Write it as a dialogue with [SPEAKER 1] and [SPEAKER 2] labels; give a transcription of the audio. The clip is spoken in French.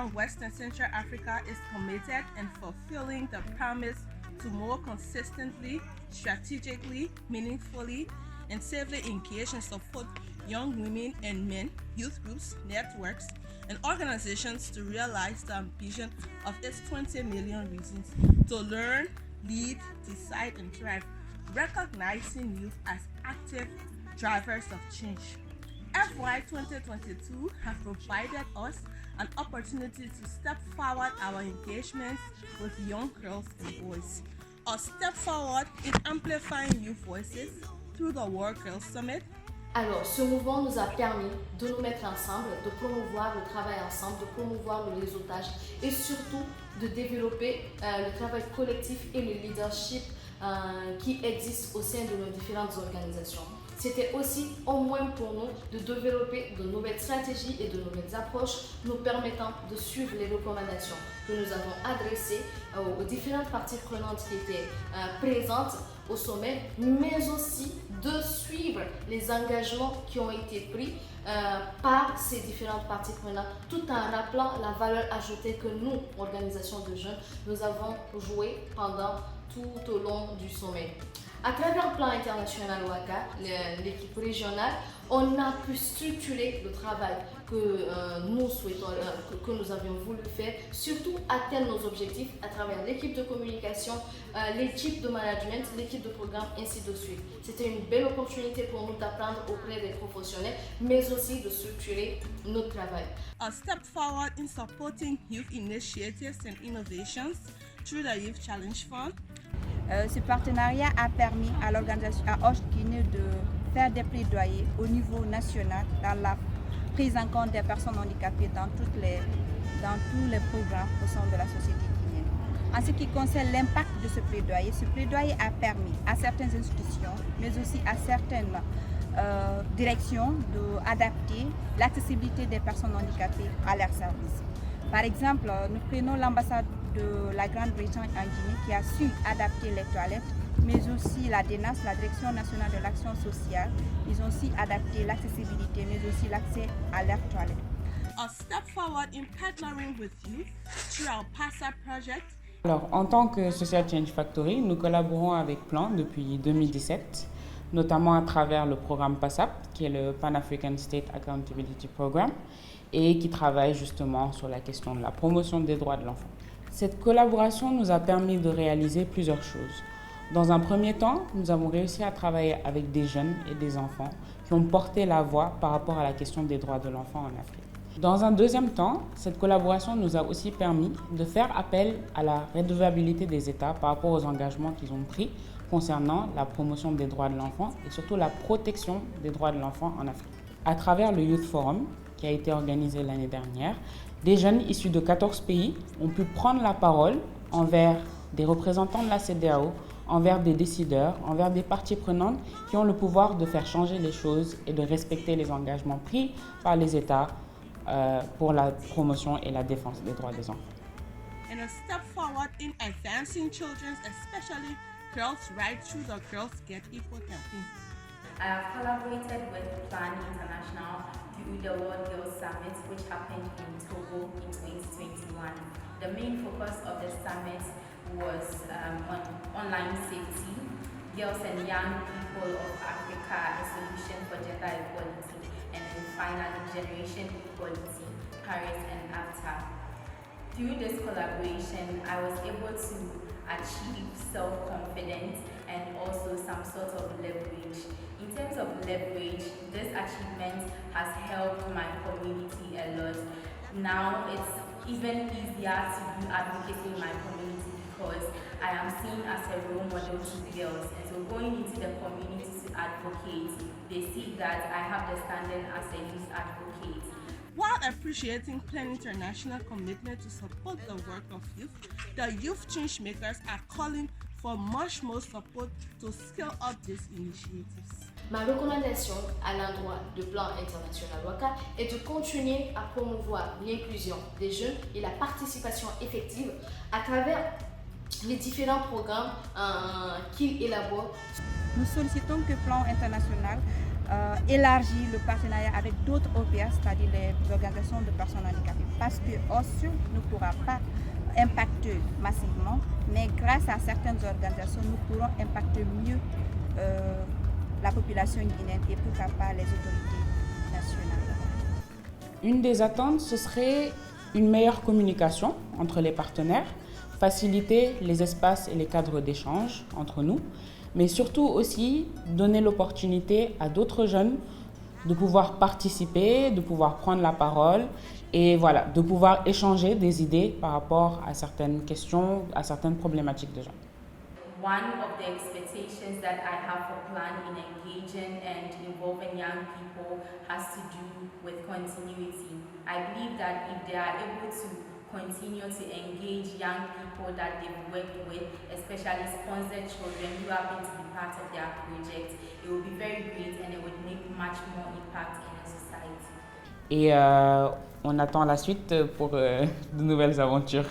[SPEAKER 1] of West and Central Africa is committed in fulfilling the promise to more consistently, strategically, meaningfully, and safely engage and support young women and men, youth groups, networks, and organizations to realize the ambition of its 20 million reasons to learn, lead, decide, and thrive, recognizing youth as active drivers of change. FY 2022 have provided us an opportunity to step forward our engagements with young girls and boys. A step forward in amplifying youth voices through the World Girls Summit.
[SPEAKER 2] Alors, ce mouvement nous a permis de nous mettre ensemble, de promouvoir le travail ensemble, de promouvoir le réseautage et surtout de développer le travail collectif et le leadership qui existe au sein de nos différentes organisations. C'était aussi au moins pour nous de développer de nouvelles stratégies et de nouvelles approches nous permettant de suivre les recommandations que nous avons adressées aux différentes parties prenantes qui étaient présentes au sommet, mais aussi de suivre les engagements qui ont été pris par ces différentes parties prenantes, tout en rappelant la valeur ajoutée que nous, organisation de jeunes, nous avons jouée pendant tout au long du sommet. À travers le plan international WACA, l'équipe régionale, on a pu structurer le travail que nous souhaitons, que nous avions voulu faire, surtout atteindre nos objectifs à travers l'équipe de communication, l'équipe de management, l'équipe de programme, ainsi de suite. C'était une belle opportunité pour nous d'apprendre auprès des professionnels, mais aussi de structurer notre travail.
[SPEAKER 1] A step forward in supporting youth initiatives and innovations through the Youth Challenge Fund.
[SPEAKER 3] Ce partenariat a permis à l'organisation à Hoche Guinée de faire des plaidoyers au niveau national dans la prise en compte des personnes handicapées dans tous les programmes au sein de la société guinéenne. En ce qui concerne l'impact de ce plaidoyer a permis à certaines institutions, mais aussi à certaines directions d'adapter l'accessibilité des personnes handicapées à leurs services. Par exemple, nous prenons l'ambassade de la Grande-Bretagne en Guinée qui a su adapter les toilettes, mais aussi la DENAS, la Direction nationale de l'action sociale, ils ont aussi adapté l'accessibilité, mais aussi l'accès à leurs toilettes.
[SPEAKER 1] A step forward in partnering with youth through our PASAP project.
[SPEAKER 4] Alors, en tant que Social Change Factory, nous collaborons avec Plan depuis 2017, notamment à travers le programme PASAP, qui est le Pan-African State Accountability Program, et qui travaille justement sur la question de la promotion des droits de l'enfant. Cette collaboration nous a permis de réaliser plusieurs choses. Dans un premier temps, nous avons réussi à travailler avec des jeunes et des enfants qui ont porté la voix par rapport à la question des droits de l'enfant en Afrique. Dans un deuxième temps, cette collaboration nous a aussi permis de faire appel à la redevabilité des États par rapport aux engagements qu'ils ont pris concernant la promotion des droits de l'enfant et surtout la protection des droits de l'enfant en Afrique. À travers le Youth Forum, qui a été organisé l'année dernière, des jeunes issus de 14 pays ont pu prendre la parole envers des représentants de la CEDEAO, envers des décideurs, envers des parties prenantes qui ont le pouvoir de faire changer les choses et de respecter les engagements pris par les États pour la promotion et la défense des droits des enfants.
[SPEAKER 1] And a step forward in advancing children's, especially girls' rights through the Girls Get Equal campaign.
[SPEAKER 5] I have collaborated with Plan International through the World Girls Summit, which happened in Togo in 2021. The main focus of the summit was on online safety, girls and young people of Africa, a solution for gender equality, and then finally generation equality, Paris and after. Through this collaboration, I was able to achieve self-confidence and also some sort of leverage. In terms of leverage, this achievement has helped my community a lot. Now it's even easier to do advocacy in my community because I am seen as a role model to girls. And so going into the community to advocate, they see that I have the standing as a youth advocate.
[SPEAKER 1] While appreciating Plan International commitment to support the work of youth, the youth change makers are calling for much more support to scale up these initiatives.
[SPEAKER 2] Ma recommandation à l'endroit du plan international WACA est de continuer à promouvoir l'inclusion des jeunes et la participation effective à travers les différents programmes qu'il élabore.
[SPEAKER 3] Nous sollicitons que Plan International élargit le partenariat avec d'autres OPA, c'est-à-dire les organisations de personnes handicapées, parce que OSU ne pourra pas impacter massivement, mais grâce à certaines organisations, nous pourrons impacter mieux la population guinéenne et pourquoi pas les autorités nationales.
[SPEAKER 4] Une des attentes, ce serait une meilleure communication entre les partenaires, faciliter les espaces et les cadres d'échange entre nous, mais surtout aussi donner l'opportunité à d'autres jeunes de pouvoir participer, de pouvoir prendre la parole et voilà, de pouvoir échanger des idées par rapport à certaines questions, à certaines problématiques de jeunes.
[SPEAKER 5] One of the expectations that I have for Plan in engaging and involving young people has to do with continuity. I believe that if they are able to continue to engage young people that they've worked with, especially sponsored children who happen to be part of their project, it will be very great and it would make much more impact in the society.
[SPEAKER 4] Et on attend la suite pour de nouvelles aventures.